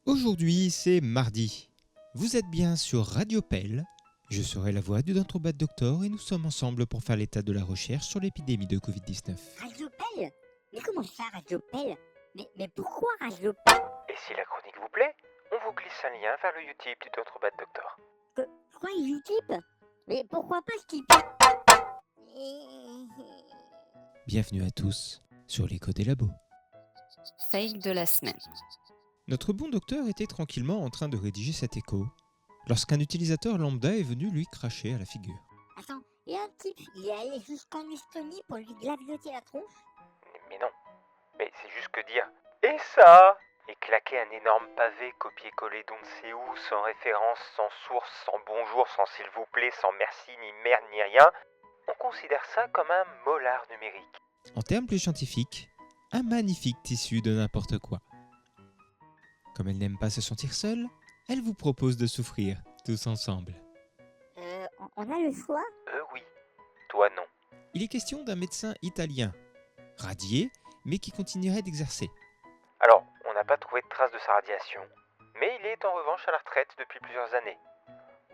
Aujourd'hui, c'est mardi. Vous êtes bien sur Radio Pell. Je serai la voix du Notre Bad Doctor et nous sommes ensemble pour faire l'état de la recherche sur l'épidémie de Covid-19. Radio Pell? Mais comment ça, Radio Pell? Mais pourquoi Radio Pell? Et si la chronique vous plaît, on vous glisse un lien vers le Utip du Notre Bad Doctor. Quoi, Utip? Mais pourquoi pas Skip? Bienvenue à tous sur l'écho des labos. Fail de la semaine. Notre bon docteur était tranquillement en train de rédiger cet écho lorsqu'un utilisateur lambda est venu lui cracher à la figure. Attends, il y a un type, il est allé jusqu'en Estonie pour lui glavioter la tronche? Mais non, mais c'est juste que dire « Et ça ?» et claquer un énorme pavé copié-collé d'on ne sait où, sans référence, sans source, sans bonjour, sans s'il vous plaît, sans merci, ni merde, ni rien, on considère ça comme un molar numérique. En termes plus scientifiques, un magnifique tissu de n'importe quoi. Comme elle n'aime pas se sentir seule, elle vous propose de souffrir tous ensemble. On a le choix? Oui, toi non. Il est question d'un médecin italien, radié, mais qui continuerait d'exercer. Alors, on n'a pas trouvé de traces de sa radiation, mais il est en revanche à la retraite depuis plusieurs années.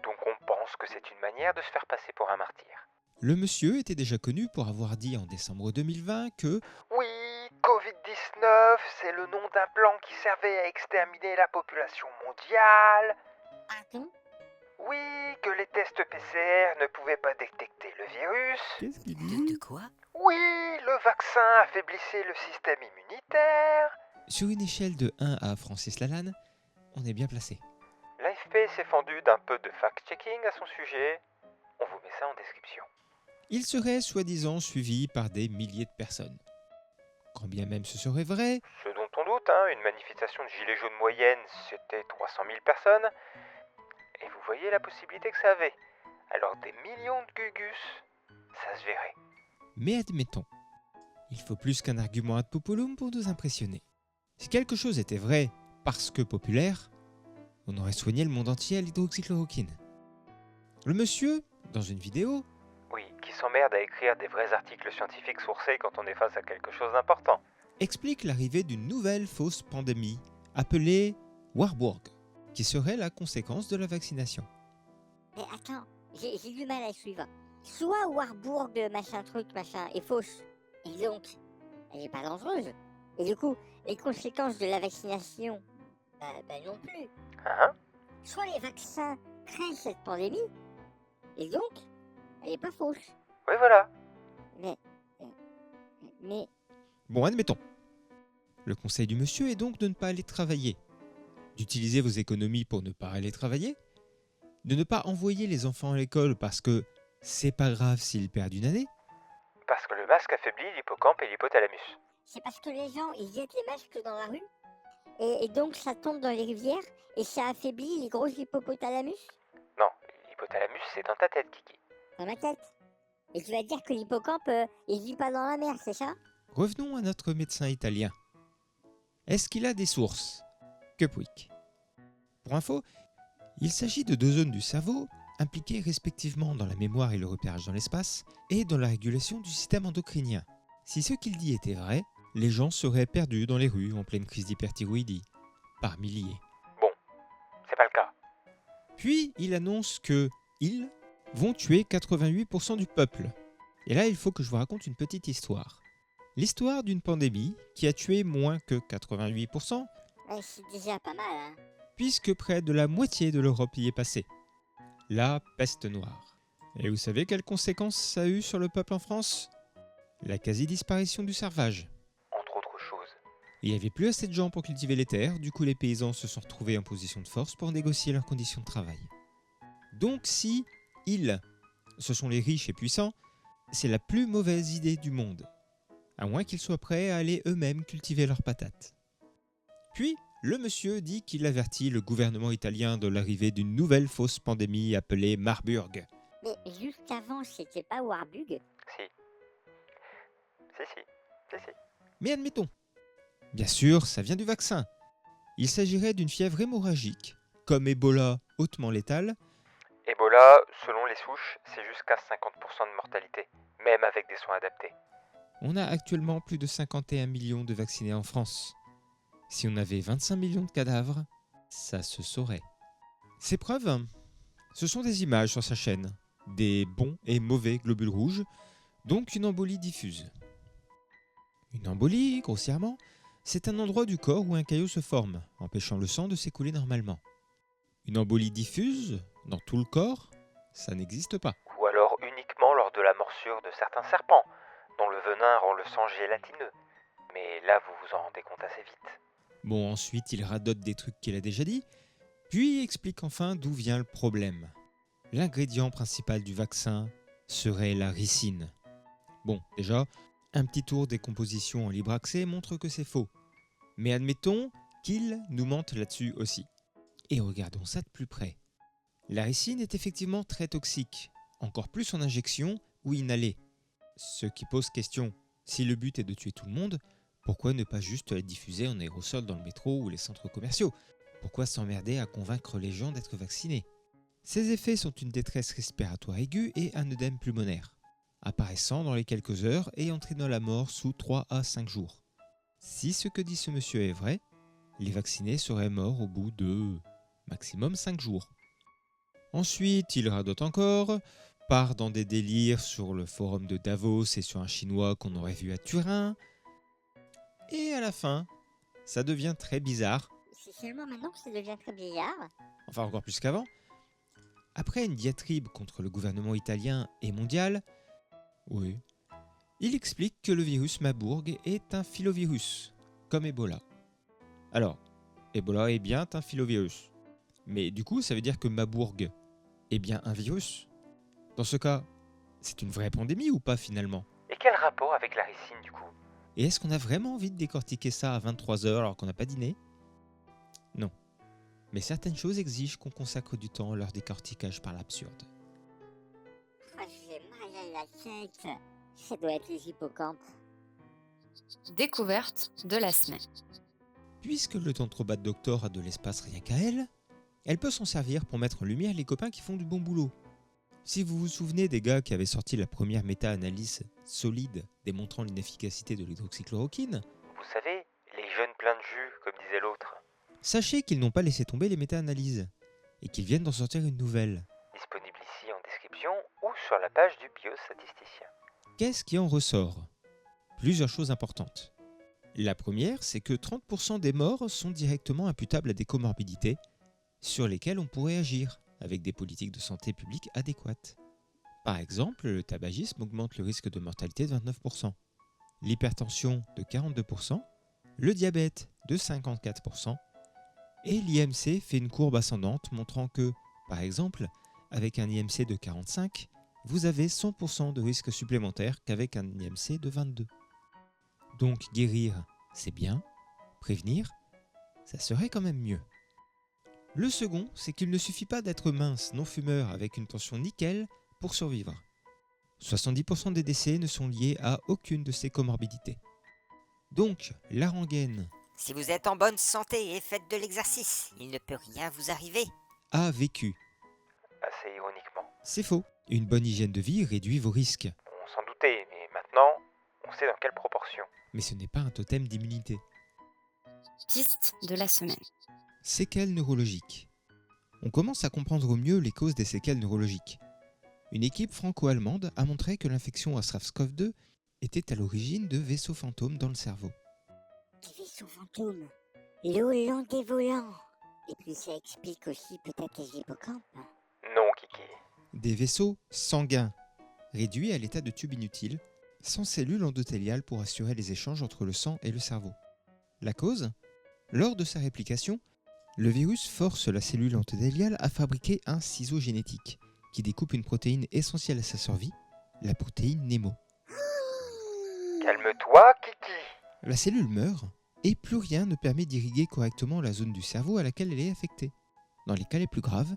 Donc on pense que c'est une manière de se faire passer pour un martyr. Le monsieur était déjà connu pour avoir dit en décembre 2020 que Oui, Covid-19, c'est le nom d'un plan qui servait à exterminer la population mondiale. Pardon? Oui, que les tests PCR ne pouvaient pas détecter le virus. Qu'est-ce qu'il dit ? De quoi? Oui, le vaccin affaiblissait le système immunitaire. Sur une échelle de 1 à Francis Lalanne, on est bien placé. L'AFP s'est fendu d'un peu de fact-checking à son sujet. On vous met ça en description. Il serait soi-disant suivi par des milliers de personnes. Quand bien même ce serait vrai, Ce dont on doute, une manifestation de gilets jaunes moyenne, c'était 300 000 personnes. Et vous voyez la possibilité que ça avait. Alors des millions de gugus, ça se verrait. mais admettons, il faut plus qu'un argument ad populum pour nous impressionner. Si quelque chose était vrai parce que populaire, on aurait soigné le monde entier à l'hydroxychloroquine. Le monsieur, dans une vidéo, Oui, qui s'emmerde à écrire des vrais articles scientifiques sourcés quand on est face à quelque chose d'important. explique l'arrivée d'une nouvelle fausse pandémie appelée Warburg, qui serait la conséquence de la vaccination. Mais attends, j'ai du mal à suivre. Soit Warburg, machin truc, machin, est fausse, et donc, elle n'est pas dangereuse. Et du coup, les conséquences de la vaccination, bah non plus. Soit les vaccins créent cette pandémie, et donc, elle n'est pas fausse. Oui, voilà. Mais, Bon, admettons. Le conseil du monsieur est donc de ne pas aller travailler, d'utiliser vos économies pour ne pas aller travailler, de ne pas envoyer les enfants à l'école parce que c'est pas grave s'ils perdent une année, Parce que le masque affaiblit l'hippocampe et l'hypothalamus. c'est parce que les gens, ils jettent les masques dans la rue, et donc ça tombe dans les rivières, et ça affaiblit les gros hippopotamus Non, l'hypothalamus c'est dans ta tête, Kiki. dans ma tête. Et tu vas dire que l'hippocampe, il vit pas dans la mer, c'est ça? Revenons à notre médecin italien. Est-ce qu'il a des sources? Que pouic. Pour info, il s'agit de deux zones du cerveau impliquées respectivement dans la mémoire et le repérage dans l'espace et dans la régulation du système endocrinien. Si ce qu'il dit était vrai, les gens seraient perdus dans les rues en pleine crise d'hyperthyroïdie, par milliers. Bon, c'est pas le cas. Puis il annonce que ils vont tuer 88% du peuple. Et là, il faut que je vous raconte une petite histoire. L'histoire d'une pandémie qui a tué moins que 88%, Ouais, c'est déjà pas mal, hein. puisque près de la moitié de l'Europe y est passée. La peste noire. Et vous savez quelles conséquences ça a eu sur le peuple en France? La quasi-disparition du servage. Entre autres choses. Il n'y avait plus assez de gens pour cultiver les terres, du coup les paysans se sont retrouvés en position de force pour négocier leurs conditions de travail. Donc si ils, ce sont les riches et puissants, c'est la plus mauvaise idée du monde, à moins qu'ils soient prêts à aller eux-mêmes cultiver leurs patates. Puis, le monsieur dit qu'il avertit le gouvernement italien de l'arrivée d'une nouvelle fausse pandémie appelée Marburg. Mais juste avant, c'était pas Warburg? Si. Si. Mais admettons. Bien sûr, ça vient du vaccin. Il s'agirait d'une fièvre hémorragique, comme Ebola hautement létale, Ebola, selon les souches, c'est jusqu'à 50% de mortalité, même avec des soins adaptés. On a actuellement plus de 51 millions de vaccinés en France. Si on avait 25 millions de cadavres, Ça se saurait. Ces preuves, ce sont des images sur sa chaîne, des bons et mauvais globules rouges, donc une embolie diffuse. Une embolie, grossièrement, c'est un endroit du corps où un caillot se forme, empêchant le sang de s'écouler normalement. Une embolie diffuse, dans tout le corps, ça n'existe pas. Ou alors uniquement lors de la morsure de certains serpents, dont le venin rend le sang gélatineux. Mais là, vous vous en rendez compte assez vite. Bon, ensuite, il radote des trucs qu'il a déjà dit, puis explique enfin d'où vient le problème. L'ingrédient principal du vaccin serait la ricine. Bon, déjà, un petit tour des compositions en libre accès montre que c'est faux. Mais admettons qu'il nous mente là-dessus aussi. Et regardons ça de plus près. La ricine est effectivement très toxique, encore plus en injection ou inhalée. Ce qui pose question, si le but est de tuer tout le monde, pourquoi ne pas juste la diffuser en aérosol dans le métro ou les centres commerciaux ? Pourquoi s'emmerder à convaincre les gens d'être vaccinés ? Ces effets sont une détresse respiratoire aiguë et un œdème pulmonaire, apparaissant dans les quelques heures et entraînant la mort sous 3 à 5 jours. Si ce que dit ce monsieur est vrai, les vaccinés seraient morts au bout de maximum 5 jours. Ensuite, il radote encore, part dans des délires sur le forum de Davos et sur un Chinois qu'on aurait vu à Turin. Et à la fin, ça devient très bizarre, C'est seulement maintenant que ça devient très bizarre. enfin encore plus qu'avant. Après une diatribe contre le gouvernement italien et mondial, oui, il explique que le virus Marburg est un filovirus, comme Ebola. Alors, Ebola est bien un filovirus. Mais du coup, ça veut dire que Marburg est bien un virus. Dans ce cas, c'est une vraie pandémie ou pas finalement ? Et quel rapport avec la ricine du coup ? Et est-ce qu'on a vraiment envie de décortiquer ça à 23h alors qu'on n'a pas dîné ? Non. Mais certaines choses exigent qu'on consacre du temps à leur décortiquage par l'absurde. Ah, j'ai mal à la tête. Ça doit être les hippocampes. Découverte de la semaine. Puisque le Tantrobat Doctor a de l'espace rien qu'à elle peut s'en servir pour mettre en lumière les copains qui font du bon boulot. Si vous vous souvenez des gars qui avaient sorti la première méta-analyse solide démontrant l'inefficacité de l'hydroxychloroquine, Vous savez, les jeunes pleins de jus, comme disait l'autre. sachez qu'ils n'ont pas laissé tomber les méta-analyses et qu'ils viennent d'en sortir une nouvelle. Disponible ici en description ou sur la page du biostatisticien. Qu'est-ce qui en ressort ? Plusieurs choses importantes. La première, c'est que 30% des morts sont directement imputables à des comorbidités sur lesquelles on pourrait agir avec des politiques de santé publique adéquates. Par exemple, le tabagisme augmente le risque de mortalité de 29%, l'hypertension de 42%, le diabète de 54%, et l'IMC fait une courbe ascendante montrant que, par exemple, avec un IMC de 45, vous avez 100% de risque supplémentaire qu'avec un IMC de 22. Donc guérir, c'est bien, prévenir, ça serait quand même mieux. Le second, c'est qu'il ne suffit pas d'être mince, non-fumeur avec une tension nickel pour survivre. 70% des décès ne sont liés à aucune de ces comorbidités. Donc, la rengaine Si vous êtes en bonne santé et faites de l'exercice, il ne peut rien vous arriver. a vécu. Assez ironiquement. C'est faux. Une bonne hygiène de vie réduit vos risques. On s'en doutait, mais maintenant, on sait dans quelle proportion. Mais ce n'est pas un totem d'immunité. Piste de la semaine. Séquelles neurologiques. On commence à comprendre au mieux les causes des séquelles neurologiques. Une équipe franco-allemande a montré que l'infection à SARS-CoV-2 était à l'origine de vaisseaux fantômes dans le cerveau. Des vaisseaux fantômes. Le Hollande des volants. Et puis ça explique aussi peut-être les hippocampes. Non, Kiki. Des vaisseaux sanguins, réduits à l'état de tube inutile, sans cellules endothéliales pour assurer les échanges entre le sang et le cerveau. La cause ? Lors de sa réplication, le virus force la cellule endothéliale à fabriquer un ciseau génétique qui découpe une protéine essentielle à sa survie, la protéine Nemo. Calme-toi, Kiki. La cellule meurt et plus rien ne permet d'irriguer correctement la zone du cerveau à laquelle elle est affectée. Dans les cas les plus graves,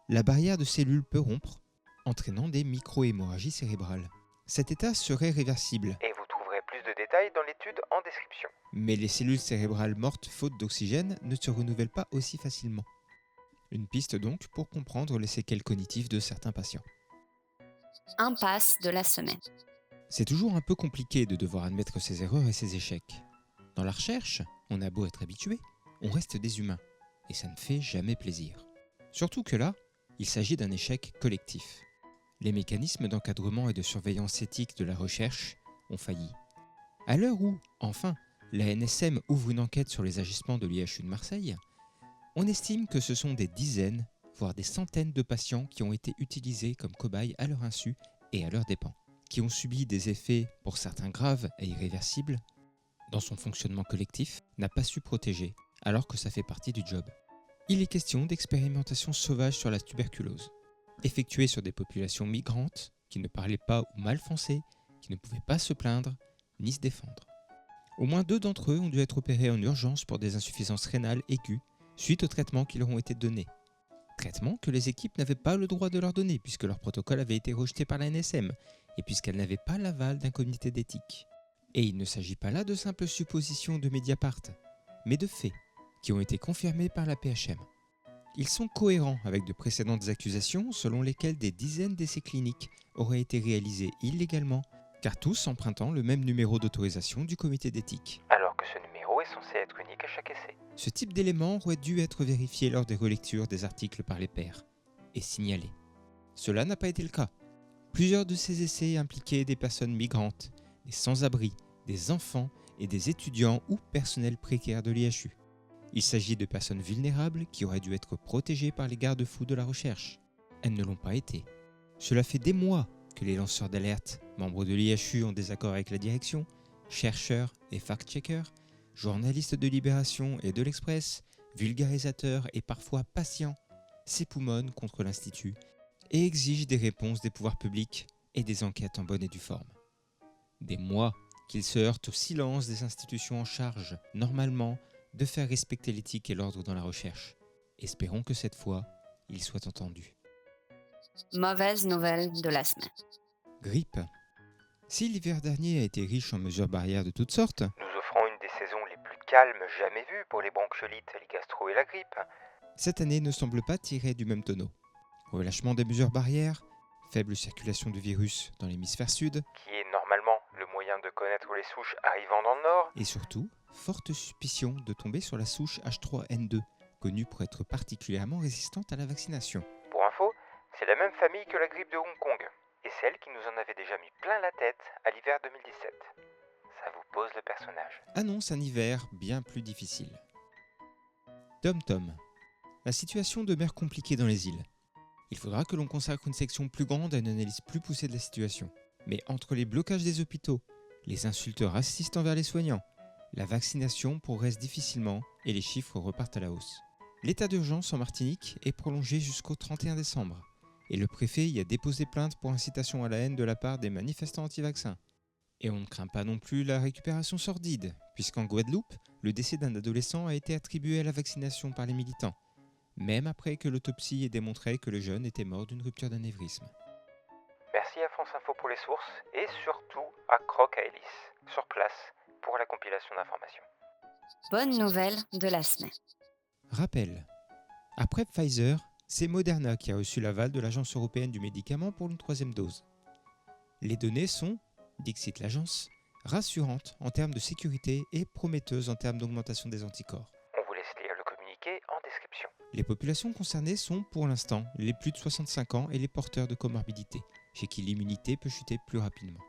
la barrière de cellules peut rompre, entraînant des micro-hémorragies cérébrales. Cet état serait réversible, Et vous trouverez plus de détails dans l'étude en description. mais les cellules cérébrales mortes faute d'oxygène ne se renouvellent pas aussi facilement. Une piste donc pour comprendre les séquelles cognitives de certains patients. Impasse de la semaine. C'est toujours un peu compliqué de devoir admettre ses erreurs et ses échecs. Dans la recherche, on a beau être habitué, on reste des humains. et ça ne fait jamais plaisir. Surtout que là, il s'agit d'un échec collectif. Les mécanismes d'encadrement et de surveillance éthique de la recherche ont failli. À l'heure où, enfin, la NSM ouvre une enquête sur les agissements de l'IHU de Marseille, on estime que ce sont des dizaines, voire des centaines de patients qui ont été utilisés comme cobayes à leur insu et à leurs dépens, qui ont subi des effets pour certains graves et irréversibles, dans son fonctionnement collectif, n'a pas su protéger, alors que ça fait partie du job. Il est question d'expérimentation sauvage sur la tuberculose, effectuée sur des populations migrantes qui ne parlaient pas ou mal français, qui ne pouvaient pas se plaindre ni se défendre. Au moins 2 d'entre eux ont dû être opérés en urgence pour des insuffisances rénales aiguës suite aux traitements qui leur ont été donnés. Traitements que les équipes n'avaient pas le droit de leur donner puisque leur protocole avait été rejeté par la NSM et puisqu'elles n'avaient pas l'aval d'un comité d'éthique. Et il ne s'agit pas là de simples suppositions de Mediapart, mais de faits qui ont été confirmés par la PHM. Ils sont cohérents avec de précédentes accusations selon lesquelles des dizaines d'essais cliniques auraient été réalisés illégalement, car tous empruntant le même numéro d'autorisation du comité d'éthique. Alors que ce numéro est censé être unique à chaque essai. Ce type d'éléments aurait dû être vérifié lors des relectures des articles par les pairs et signalé. Cela n'a pas été le cas. Plusieurs de ces essais impliquaient des personnes migrantes, des sans-abri, des enfants et des étudiants ou personnels précaires de l'IHU. Il s'agit de personnes vulnérables qui auraient dû être protégées par les garde-fous de la recherche. Elles ne l'ont pas été. Cela fait des mois que les lanceurs d'alerte, membres de l'IHU en désaccord avec la direction, chercheurs et fact-checkers, journalistes de Libération et de l'Express, vulgarisateurs et parfois patients, s'époumonnent contre l'Institut et exigent des réponses des pouvoirs publics et des enquêtes en bonne et due forme. Des mois qu'ils se heurtent au silence des institutions en charge, normalement, de faire respecter l'éthique et l'ordre dans la recherche. Espérons que cette fois, ils soient entendus. Mauvaise nouvelle de la semaine. Grippe. Si l'hiver dernier a été riche en mesures barrières de toutes sortes, Nous offrons une des saisons les plus calmes jamais vues pour les bronchiolites, les gastro et la grippe. cette année ne semble pas tirer du même tonneau. Relâchement des mesures barrières, faible circulation du virus dans l'hémisphère sud, Qui est normalement le moyen de connaître les souches arrivant dans le nord. et surtout, forte suspicion de tomber sur la souche H3N2, connue pour être particulièrement résistante à la vaccination. Pour info, c'est la même famille que la grippe de Hong Kong. Et celle qui nous en avait déjà mis plein la tête à l'hiver 2017. Ça vous pose le personnage. Annonce un hiver bien plus difficile. Tom. La situation demeure compliquée dans les îles. Il faudra que l'on consacre une section plus grande à une analyse plus poussée de la situation. Mais entre les blocages des hôpitaux, les insultes racistes envers les soignants, la vaccination progresse difficilement et les chiffres repartent à la hausse. L'état d'urgence en Martinique est prolongé jusqu'au 31 décembre. Et le préfet y a déposé plainte pour incitation à la haine de la part des manifestants anti-vaccins. Et on ne craint pas non plus la récupération sordide, puisqu'en Guadeloupe, le décès d'un adolescent a été attribué à la vaccination par les militants, même après que l'autopsie ait démontré que le jeune était mort d'une rupture d'anévrisme. Merci à France Info pour les sources et surtout à Croc à Hélice, sur place, pour la compilation d'informations. Bonne nouvelle de la semaine. Rappel. Après Pfizer, c'est Moderna qui a reçu l'aval de l'Agence européenne du médicament pour une 3e dose. Les données sont, dixit l'agence, rassurantes en termes de sécurité et prometteuses en termes d'augmentation des anticorps. On vous laisse lire le communiqué en description. Les populations concernées sont, pour l'instant, les plus de 65 ans et les porteurs de comorbidités, chez qui l'immunité peut chuter plus rapidement.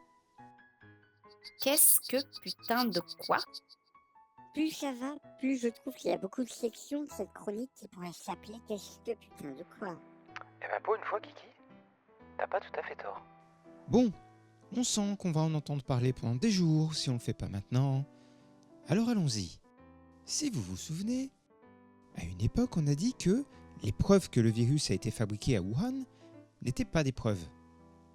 Qu'est-ce que putain de quoi? Plus ça va, plus je trouve qu'il y a beaucoup de sections de cette chronique qui pourraient s'appeler qu'est-ce que putain de quoi. Eh ben pour une fois, Kiki, t'as pas tout à fait tort. Bon, on sent qu'on va en entendre parler pendant des jours si on le fait pas maintenant. Alors allons-y. Si vous vous souvenez, à une époque on a dit que les preuves que le virus a été fabriqué à Wuhan n'étaient pas des preuves.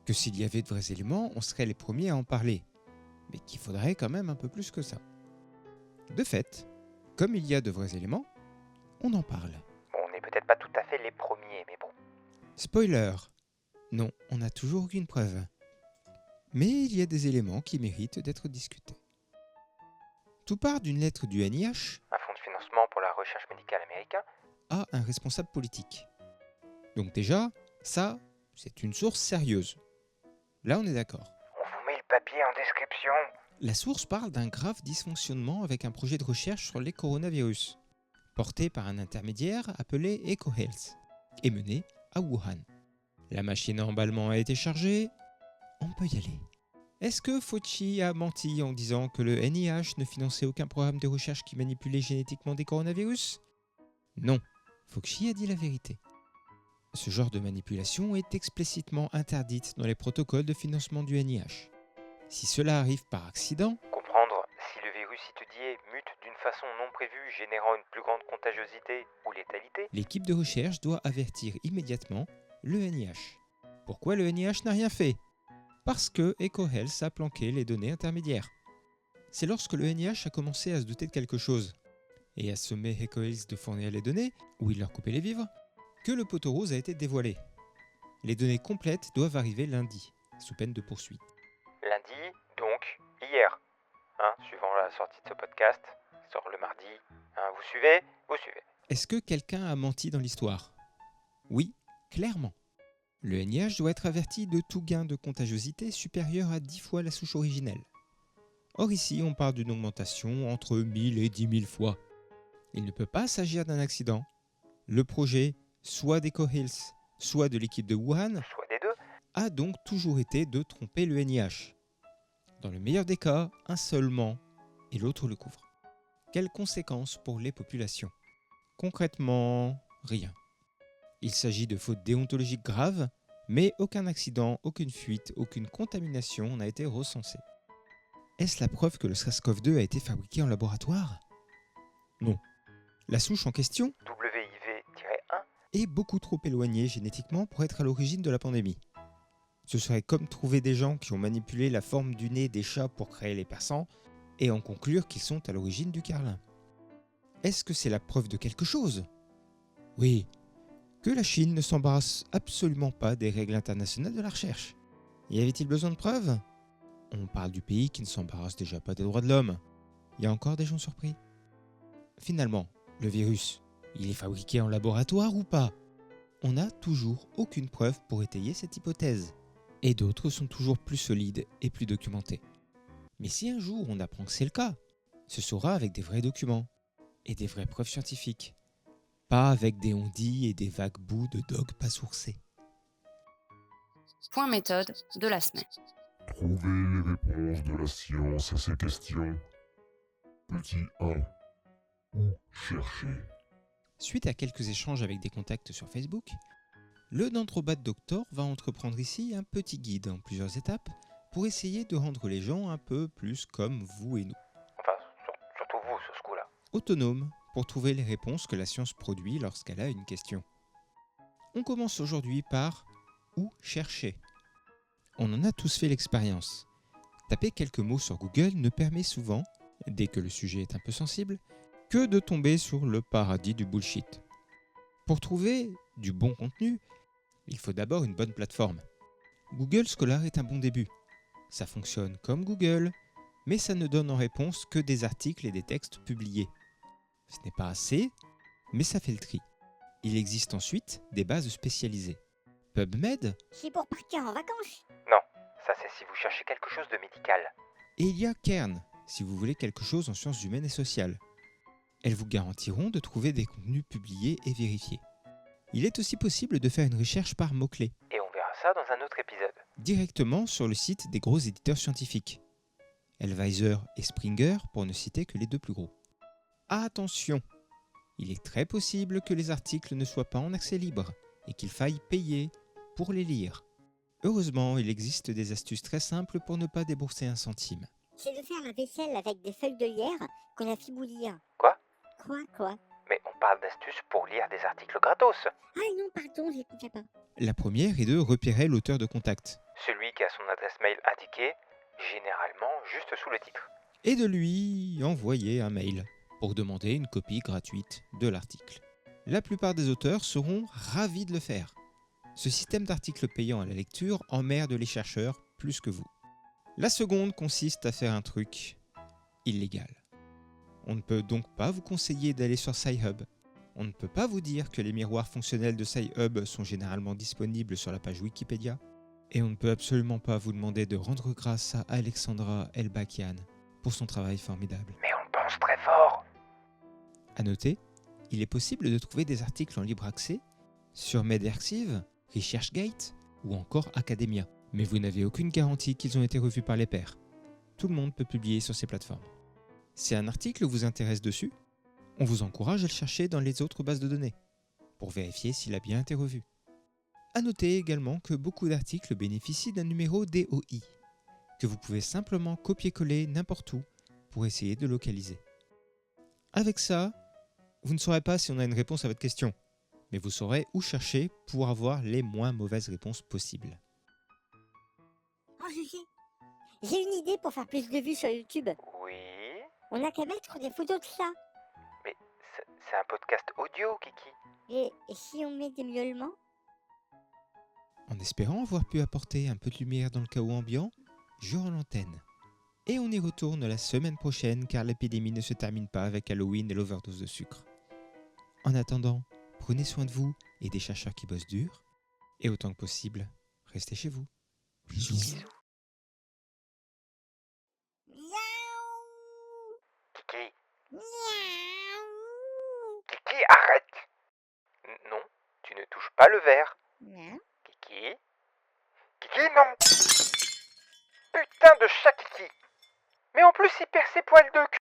Que s'il y avait de vrais éléments, on serait les premiers à en parler. Mais qu'il faudrait quand même un peu plus que ça. De fait, comme il y a de vrais éléments, on en parle. Bon, on n'est peut-être pas tout à fait les premiers, mais bon. Spoiler! Non, on n'a toujours aucune preuve. Mais il y a des éléments qui méritent d'être discutés. Tout part d'une lettre du NIH Un fonds de financement pour la recherche médicale américain. à un responsable politique. Donc déjà, ça, c'est une source sérieuse. Là, on est d'accord. On vous met le papier en description. La source parle d'un grave dysfonctionnement avec un projet de recherche sur les coronavirus. portée par un intermédiaire appelé EcoHealth et menée à Wuhan. La machine à emballement a été chargée, on peut y aller. Est-ce que Fauci a menti en disant que le NIH ne finançait aucun programme de recherche qui manipulait génétiquement des coronavirus ? Non, Fauci a dit la vérité. Ce genre de manipulation est explicitement interdite dans les protocoles de financement du NIH. Si cela arrive par accident, Comprendre si le virus étudié mute d'une façon non prévue, générant une plus grande contagiosité ou létalité, l'équipe de recherche doit avertir immédiatement le NIH. Pourquoi le NIH n'a rien fait ? Parce que EcoHealth a planqué les données intermédiaires. C'est lorsque le NIH a commencé à se douter de quelque chose et a sommé EcoHealth de fournir les données, ou il leur coupait les vivres, que le poteau rose a été dévoilé. Les données complètes doivent arriver lundi, sous peine de poursuite. lundi, donc hier, suivant la sortie de ce podcast, il sort le mardi, vous suivez ? Vous suivez. Est-ce que quelqu'un a menti dans l'histoire ? Oui, clairement. Le NIH doit être averti de tout gain de contagiosité supérieur à 10 fois la souche originelle. Or ici, on parle d'une augmentation entre 1000 et 10 000 fois. Il ne peut pas s'agir d'un accident. Le projet, soit d'EcoHealth, soit de l'équipe de Wuhan, Soit des deux. a donc toujours été de tromper le NIH. Dans le meilleur des cas, un seul ment et l'autre le couvre. Quelles conséquences pour les populations ? Concrètement, rien. Il s'agit de fautes déontologiques graves, mais aucun accident, aucune fuite, aucune contamination n'a été recensée. Est-ce la preuve que le SARS-CoV-2 a été fabriqué en laboratoire ? Non. La souche en question WIV-1, est beaucoup trop éloignée génétiquement pour être à l'origine de la pandémie. Ce serait comme trouver des gens qui ont manipulé la forme du nez des chats pour créer les persans et en conclure qu'ils sont à l'origine du carlin. Est-ce que c'est la preuve de quelque chose ? Oui. Que la Chine ne s'embarrasse absolument pas des règles internationales de la recherche. Y avait-il besoin de preuves ? On parle du pays qui ne s'embarrasse déjà pas des droits de l'homme. Il y a encore des gens surpris. Finalement, le virus, il est fabriqué en laboratoire ou pas ? On n'a toujours aucune preuve pour étayer cette hypothèse. Et d'autres sont toujours plus solides et plus documentés. Mais si un jour on apprend que c'est le cas, ce sera avec des vrais documents et des vraies preuves scientifiques. Pas avec des on-dit et des vagues bouts de dogs pas sourcés. Point méthode de la semaine. Trouver les réponses de la science à ces questions. Petit 1. Où chercher ? Suite à quelques échanges avec des contacts sur Facebook, le Dendrobat Doctor va entreprendre ici un petit guide en plusieurs étapes pour essayer de rendre les gens un peu plus comme vous et nous. enfin surtout vous sur ce coup-là. Autonomes pour trouver les réponses que la science produit lorsqu'elle a une question. On commence aujourd'hui par où chercher. On en a tous fait l'expérience. Taper quelques mots sur Google ne permet souvent, dès que le sujet est un peu sensible, que de tomber sur le paradis du bullshit. Pour trouver du bon contenu, il faut d'abord une bonne plateforme. Google Scholar est un bon début. Ça fonctionne comme Google, mais ça ne donne en réponse que des articles et des textes publiés. Ce n'est pas assez, mais ça fait le tri. Il existe ensuite des bases spécialisées. PubMed, C'est pour partir en vacances. Non, ça c'est si vous cherchez quelque chose de médical. et il y a Cairn, si vous voulez quelque chose en sciences humaines et sociales. Elles vous garantiront de trouver des contenus publiés et vérifiés. Il est aussi possible de faire une recherche par mots-clés, Et on verra ça dans un autre épisode. directement sur le site des gros éditeurs scientifiques. Elsevier et Springer, pour ne citer que les deux plus gros. Attention, il est très possible que les articles ne soient pas en accès libre et qu'il faille payer pour les lire. Heureusement, il existe des astuces très simples pour ne pas débourser un centime. C'est de faire la vaisselle avec des feuilles de lierre qu'on a fait bouillir. Quoi ? Quoi ? Mais on parle d'astuces pour lire des articles gratos. Ah non, pardon, j'écoutais pas. La première est de repérer l'auteur de contact Celui qui a son adresse mail indiquée, généralement juste sous le titre. et de lui envoyer un mail pour demander une copie gratuite de l'article. La plupart des auteurs seront ravis de le faire. Ce système d'articles payants à la lecture emmerde les chercheurs plus que vous. La seconde consiste à faire un truc illégal. On ne peut donc pas vous conseiller d'aller sur Sci-Hub. On ne peut pas vous dire que les miroirs fonctionnels de Sci-Hub sont généralement disponibles sur la page Wikipédia. Et on ne peut absolument pas vous demander de rendre grâce à Alexandra Elbakian pour son travail formidable. Mais on pense très fort. À noter, il est possible de trouver des articles en libre accès sur medRxiv, ResearchGate ou encore Academia. Mais vous n'avez aucune garantie qu'ils ont été revus par les pairs. Tout le monde peut publier sur ces plateformes. Si un article vous intéresse dessus, on vous encourage à le chercher dans les autres bases de données pour vérifier s'il a bien été revu. À noter également que beaucoup d'articles bénéficient d'un numéro DOI, que vous pouvez simplement copier-coller n'importe où pour essayer de localiser. Avec ça, vous ne saurez pas si on a une réponse à votre question, mais vous saurez où chercher pour avoir les moins mauvaises réponses possibles. Oh, je sais. J'ai une idée pour faire plus de vues sur YouTube. Oui, On n'a qu'à mettre des photos de ça. mais c'est un podcast audio, Kiki. Et si on met des miaulements? En espérant avoir pu apporter un peu de lumière dans le chaos ambiant, je rends l'antenne. Et on y retourne la semaine prochaine car l'épidémie ne se termine pas avec Halloween et l'overdose de sucre. En attendant, prenez soin de vous et des chercheurs qui bossent dur. Et autant que possible, restez chez vous. Bisous. Miaou. Kiki, Miaou. Kiki, arrête. Non, tu ne touches pas le verre. Miaou. Kiki, Kiki, non. Putain de chat, Kiki. Mais en plus, il perd ses poils de cul.